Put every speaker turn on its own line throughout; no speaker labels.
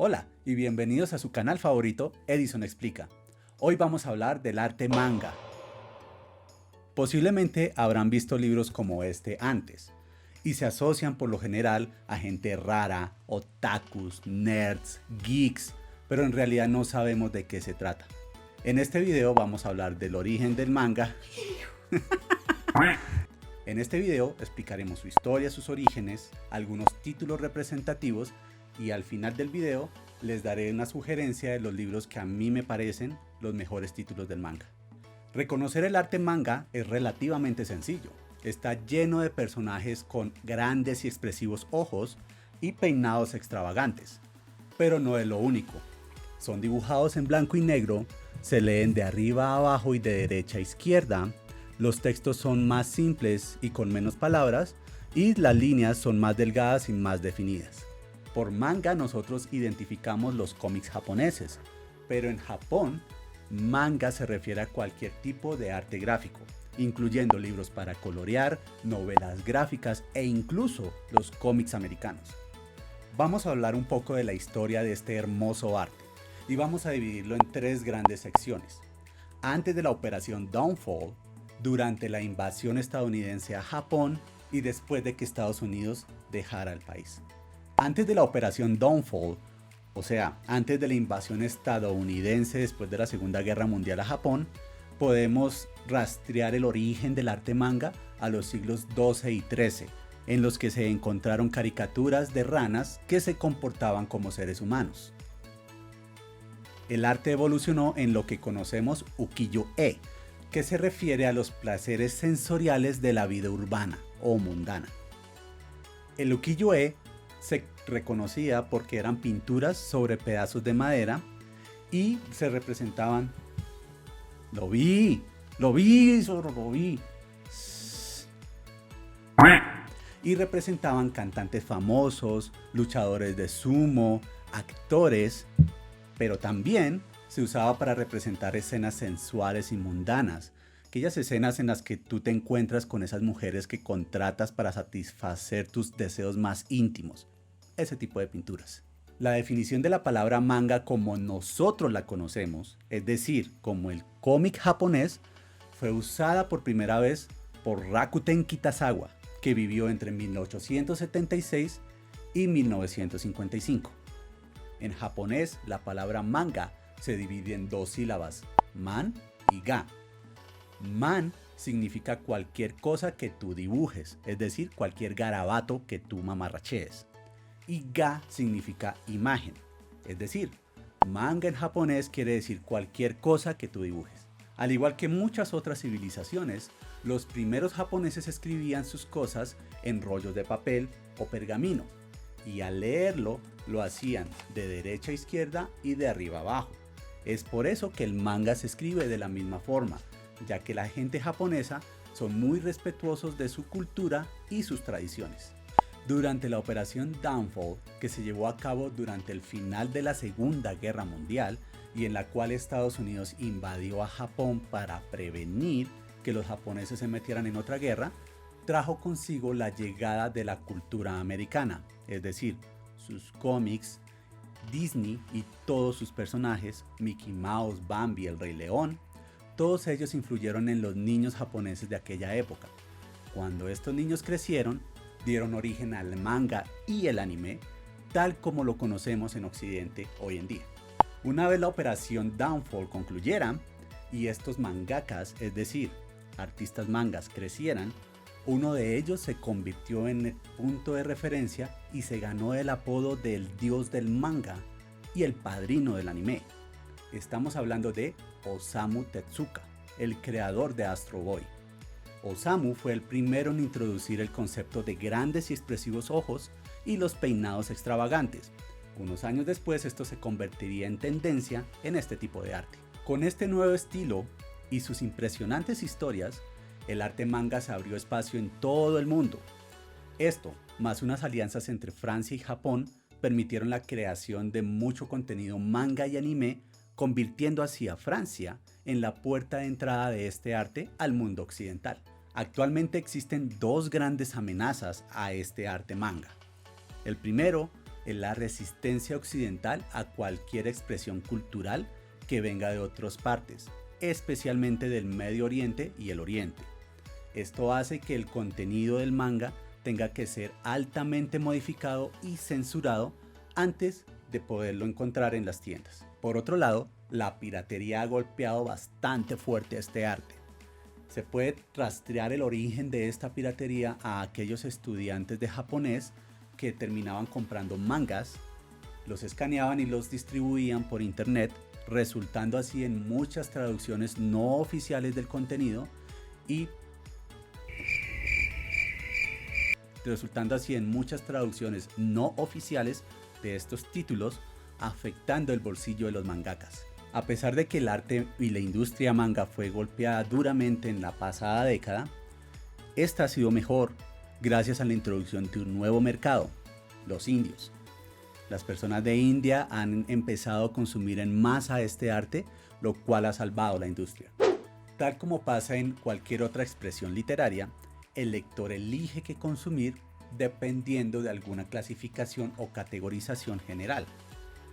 Hola y bienvenidos a su canal favorito, Edison Explica. Hoy vamos a hablar del arte manga. Posiblemente habrán visto libros como este antes y se asocian por lo general a gente rara, otakus, nerds, geeks, pero en realidad no sabemos de qué se trata. En este video vamos a hablar del origen del manga. En este video explicaremos su historia, sus orígenes, algunos títulos representativos y al final del video les daré una sugerencia de los libros que a mí me parecen los mejores títulos del manga. Reconocer el arte manga es relativamente sencillo. Está lleno de personajes con grandes y expresivos ojos y peinados extravagantes. Pero no es lo único. Son dibujados en blanco y negro, se leen de arriba a abajo y de derecha a izquierda. Los textos son más simples y con menos palabras y las líneas son más delgadas y más definidas. Por manga nosotros identificamos los cómics japoneses, pero en Japón, manga se refiere a cualquier tipo de arte gráfico, incluyendo libros para colorear, novelas gráficas e incluso los cómics americanos. Vamos a hablar un poco de la historia de este hermoso arte y vamos a dividirlo en tres grandes secciones. Antes de la Operación Downfall, durante la invasión estadounidense a Japón y después de que Estados Unidos dejara el país. Antes de la Operación Downfall, o sea, antes de la invasión estadounidense después de la Segunda Guerra Mundial a Japón, podemos rastrear el origen del arte manga a los siglos XII y XIII, en los que se encontraron caricaturas de ranas que se comportaban como seres humanos. El arte evolucionó en lo que conocemos ukiyo-e, que se refiere a los placeres sensoriales de la vida urbana o mundana. El ukiyo-e se reconocía porque eran pinturas sobre pedazos de madera y se representaban... Lo vi. Y representaban cantantes famosos, luchadores de sumo, actores, pero también se usaba para representar escenas sensuales y mundanas, aquellas escenas en las que tú te encuentras con esas mujeres que contratas para satisfacer tus deseos más íntimos, ese tipo de pinturas. La definición de la palabra manga como nosotros la conocemos, es decir, como el cómic japonés, fue usada por primera vez por Rakuten Kitazawa, que vivió entre 1876 y 1955. En japonés, la palabra manga se divide en dos sílabas, man y ga. Man significa cualquier cosa que tú dibujes, es decir, cualquier garabato que tú mamarrachees. Y ga significa imagen, es decir, manga en japonés quiere decir cualquier cosa que tú dibujes. Al igual que muchas otras civilizaciones, los primeros japoneses escribían sus cosas en rollos de papel o pergamino, y al leerlo lo hacían de derecha a izquierda y de arriba a abajo. Es por eso que el manga se escribe de la misma forma, ya que la gente japonesa son muy respetuosos de su cultura y sus tradiciones. Durante la Operación Downfall, que se llevó a cabo durante el final de la Segunda Guerra Mundial y en la cual Estados Unidos invadió a Japón para prevenir que los japoneses se metieran en otra guerra, trajo consigo la llegada de la cultura americana, es decir, sus cómics, Disney y todos sus personajes, Mickey Mouse, Bambi, el Rey León, todos ellos influyeron en los niños japoneses de aquella época. Cuando estos niños crecieron, dieron origen al manga y el anime, tal como lo conocemos en Occidente hoy en día. Una vez la Operación Downfall concluyera y estos mangakas, es decir, artistas mangas, crecieran, uno de ellos se convirtió en el punto de referencia y se ganó el apodo del dios del manga y el padrino del anime. Estamos hablando de Osamu Tezuka, el creador de Astro Boy. Osamu fue el primero en introducir el concepto de grandes y expresivos ojos y los peinados extravagantes. Unos años después esto se convertiría en tendencia en este tipo de arte. Con este nuevo estilo y sus impresionantes historias, el arte manga se abrió espacio en todo el mundo. Esto, más unas alianzas entre Francia y Japón, permitieron la creación de mucho contenido manga y anime, convirtiendo así a Francia en la puerta de entrada de este arte al mundo occidental. Actualmente existen dos grandes amenazas a este arte manga. El primero es la resistencia occidental a cualquier expresión cultural que venga de otras partes, especialmente del Medio Oriente y el Oriente. Esto hace que el contenido del manga tenga que ser altamente modificado y censurado antes de poderlo encontrar en las tiendas. Por otro lado, la piratería ha golpeado bastante fuerte a este arte. Se puede rastrear el origen de esta piratería a aquellos estudiantes de japonés que terminaban comprando mangas, los escaneaban y los distribuían por internet, resultando así en muchas traducciones no oficiales del contenido y de estos títulos, afectando el bolsillo de los mangakas. A pesar de que el arte y la industria manga fue golpeada duramente en la pasada década, esta ha sido mejor gracias a la introducción de un nuevo mercado, los indios. Las personas de India han empezado a consumir en masa este arte, lo cual ha salvado la industria. Tal como pasa en cualquier otra expresión literaria, el lector elige qué consumir dependiendo de alguna clasificación o categorización general.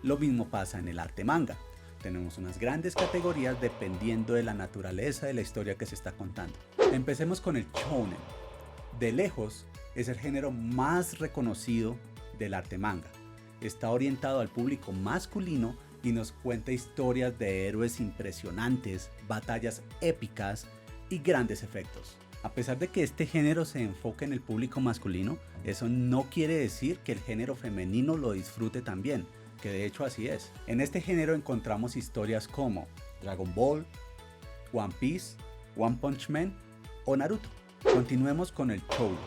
Lo mismo pasa en el arte manga. Tenemos unas grandes categorías dependiendo de la naturaleza de la historia que se está contando. Empecemos con el shounen. De lejos, es el género más reconocido del arte manga. Está orientado al público masculino y nos cuenta historias de héroes impresionantes, batallas épicas y grandes efectos. A pesar de que este género se enfoca en el público masculino, eso no quiere decir que el género femenino lo disfrute también, que de hecho así es. En este género encontramos historias como Dragon Ball, One Piece, One Punch Man o Naruto. Continuemos con el shoujo.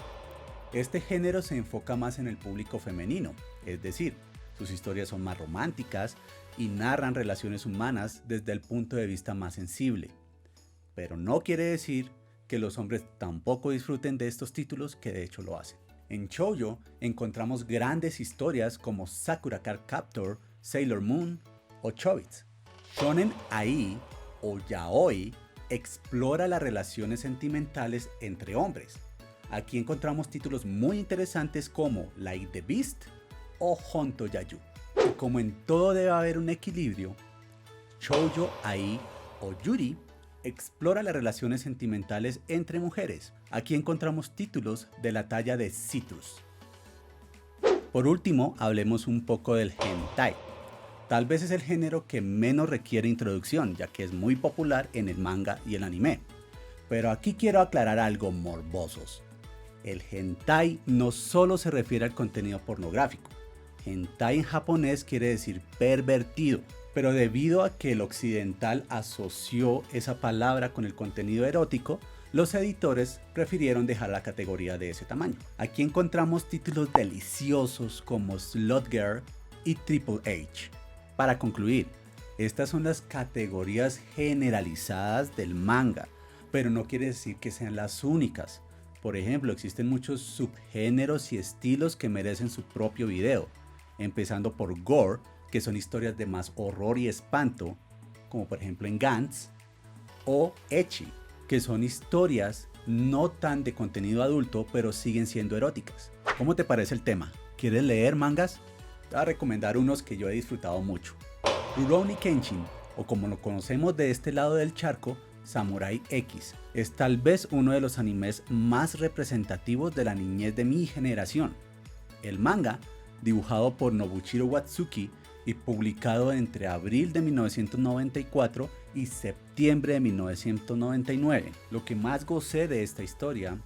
Este género se enfoca más en el público femenino, es decir, sus historias son más románticas y narran relaciones humanas desde el punto de vista más sensible. Pero no quiere decir que los hombres tampoco disfruten de estos títulos, que de hecho lo hacen. En shoujo encontramos grandes historias como Sakura Card Captor, Sailor Moon o Chobits. Shonen Ai o Yaoi explora las relaciones sentimentales entre hombres. Aquí encontramos títulos muy interesantes como Like the Beast o Honto Yayu. Y como en todo debe haber un equilibrio, Shoujo Ai o Yuri explora las relaciones sentimentales entre mujeres. Aquí encontramos títulos de la talla de Citrus. Por último, hablemos un poco del hentai. Tal vez es el género que menos requiere introducción, ya que es muy popular en el manga y el anime. Pero aquí quiero aclarar algo morbosos. El hentai no solo se refiere al contenido pornográfico. Hentai en japonés quiere decir pervertido. Pero debido a que el occidental asoció esa palabra con el contenido erótico, los editores prefirieron dejar la categoría de ese tamaño. Aquí encontramos títulos deliciosos como Slut Girl y Triple H. Para concluir, estas son las categorías generalizadas del manga, pero no quiere decir que sean las únicas. Por ejemplo, existen muchos subgéneros y estilos que merecen su propio video, empezando por gore, que son historias de más horror y espanto, como por ejemplo en Gantz, o ecchi, que son historias no tan de contenido adulto, pero siguen siendo eróticas. ¿Cómo te parece el tema? ¿Quieres leer mangas? Te voy a recomendar unos que yo he disfrutado mucho. Rurouni Kenshin, o como lo conocemos de este lado del charco, Samurai X, es tal vez uno de los animes más representativos de la niñez de mi generación. El manga, dibujado por Nobuchiro Watsuki y publicado entre abril de 1994 y septiembre de 1999. Lo que más gocé de esta historia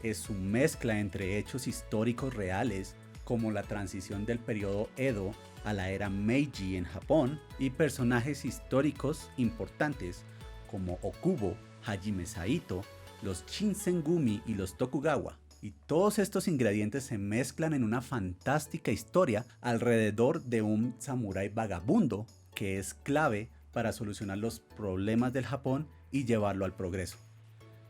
es su mezcla entre hechos históricos reales, como la transición del periodo Edo a la era Meiji en Japón, y personajes históricos importantes como Okubo, Hajime Saito, los Shinsengumi y los Tokugawa. Y todos estos ingredientes se mezclan en una fantástica historia alrededor de un samurái vagabundo que es clave para solucionar los problemas del Japón y llevarlo al progreso.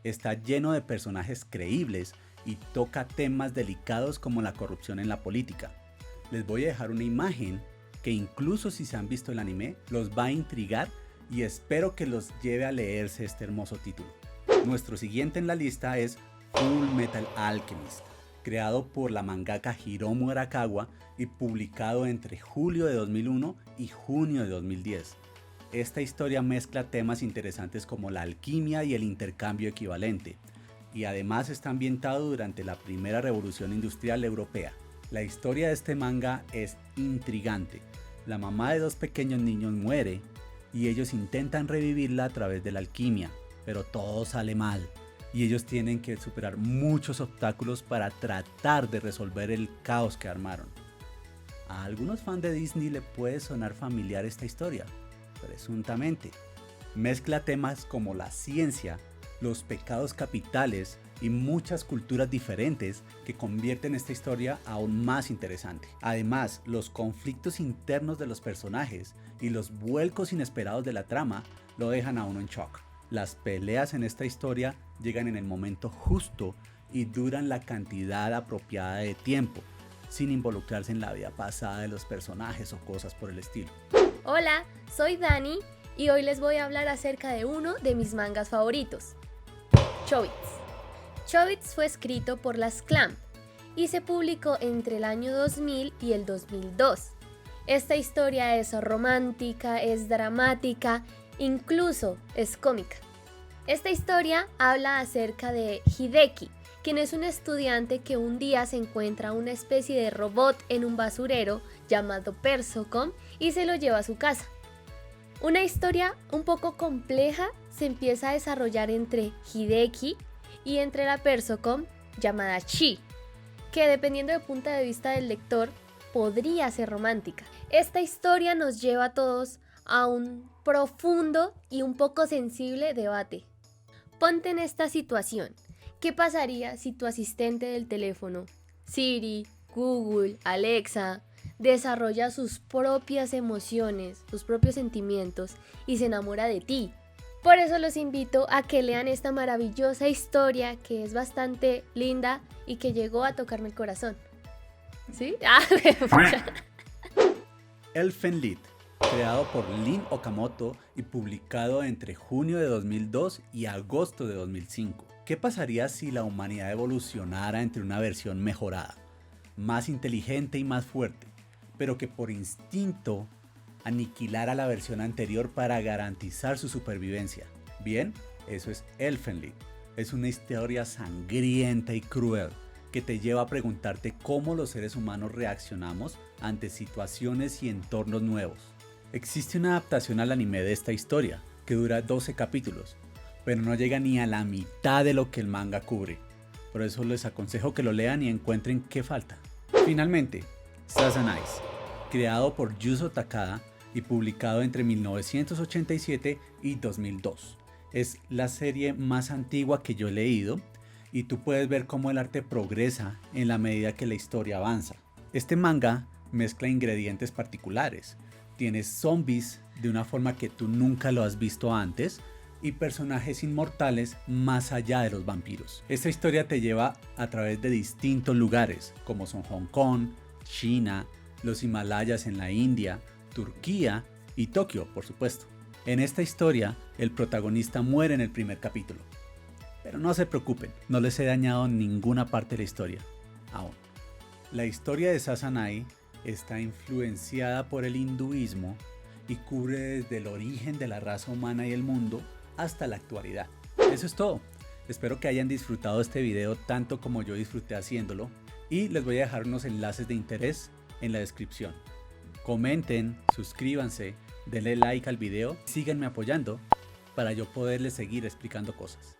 Está lleno de personajes creíbles y toca temas delicados como la corrupción en la política. Les voy a dejar una imagen que incluso si se han visto el anime, los va a intrigar y espero que los lleve a leerse este hermoso título. Nuestro siguiente en la lista es Full Metal Alchemist. creado por la mangaka Hiromu Arakawa y publicado entre julio de 2001 y junio de 2010. Esta historia mezcla temas interesantes como la alquimia y el intercambio equivalente, y además está ambientado durante la primera revolución industrial europea. La historia de este manga es intrigante. La mamá de dos pequeños niños muere y ellos intentan revivirla a través de la alquimia, pero todo sale mal y ellos tienen que superar muchos obstáculos para tratar de resolver el caos que armaron. A algunos fans de Disney le puede sonar familiar esta historia, presuntamente. Mezcla temas como la ciencia, los pecados capitales y muchas culturas diferentes que convierten esta historia aún más interesante. Además, los conflictos internos de los personajes y los vuelcos inesperados de la trama lo dejan a uno en shock. Las peleas en esta historia llegan en el momento justo y duran la cantidad apropiada de tiempo, sin involucrarse en la vida pasada de los personajes o cosas por el estilo.
Hola, soy Dani y hoy les voy a hablar acerca de uno de mis mangas favoritos, Chobits. Chobits fue escrito por las Clamp y se publicó entre el año 2000 y el 2002. Esta historia es romántica, es dramática, incluso es cómica. Esta historia habla acerca de Hideki, quien es un estudiante que un día se encuentra una especie de robot en un basurero llamado Persocom y se lo lleva a su casa. Una historia un poco compleja se empieza a desarrollar entre Hideki y entre la Persocom llamada Chi, que dependiendo del punto de vista del lector podría ser romántica. Esta historia nos lleva a todos a un profundo y un poco sensible debate. Ponte en esta situación. ¿Qué pasaría si tu asistente del teléfono, Siri, Google, Alexa, desarrolla sus propias emociones, sus propios sentimientos y se enamora de ti? Por eso los invito a que lean esta maravillosa historia que es bastante linda y que llegó a tocarme el corazón. ¿Sí?
Elfen Lied, creado por Lin Okamoto y publicado entre junio de 2002 y agosto de 2005. ¿Qué pasaría si la humanidad evolucionara entre una versión mejorada, más inteligente y más fuerte, pero que por instinto aniquilara la versión anterior para garantizar su supervivencia? Bien, eso es Elfen Lied. Es una historia sangrienta y cruel que te lleva a preguntarte cómo los seres humanos reaccionamos ante situaciones y entornos nuevos. Existe una adaptación al anime de esta historia, que dura 12 capítulos, pero no llega ni a la mitad de lo que el manga cubre. Por eso les aconsejo que lo lean y encuentren qué falta. Finalmente, Sazanais, creado por Yuzo Takada y publicado entre 1987 y 2002. Es la serie más antigua que yo he leído y tú puedes ver cómo el arte progresa en la medida que la historia avanza. Este manga mezcla ingredientes particulares. Tienes zombies de una forma que tú nunca lo has visto antes y personajes inmortales más allá de los vampiros. Esta historia te lleva a través de distintos lugares como son Hong Kong, China, los Himalayas en la India, Turquía y Tokio, por supuesto. En esta historia, el protagonista muere en el primer capítulo. Pero no se preocupen, no les he dañado ninguna parte de la historia, aún. La historia de Sazanai está influenciada por el hinduismo y cubre desde el origen de la raza humana y el mundo hasta la actualidad. Eso es todo. Espero que hayan disfrutado este video tanto como yo disfruté haciéndolo y les voy a dejar unos enlaces de interés en la descripción. Comenten, suscríbanse, denle like al video, síganme apoyando para yo poderles seguir explicando cosas.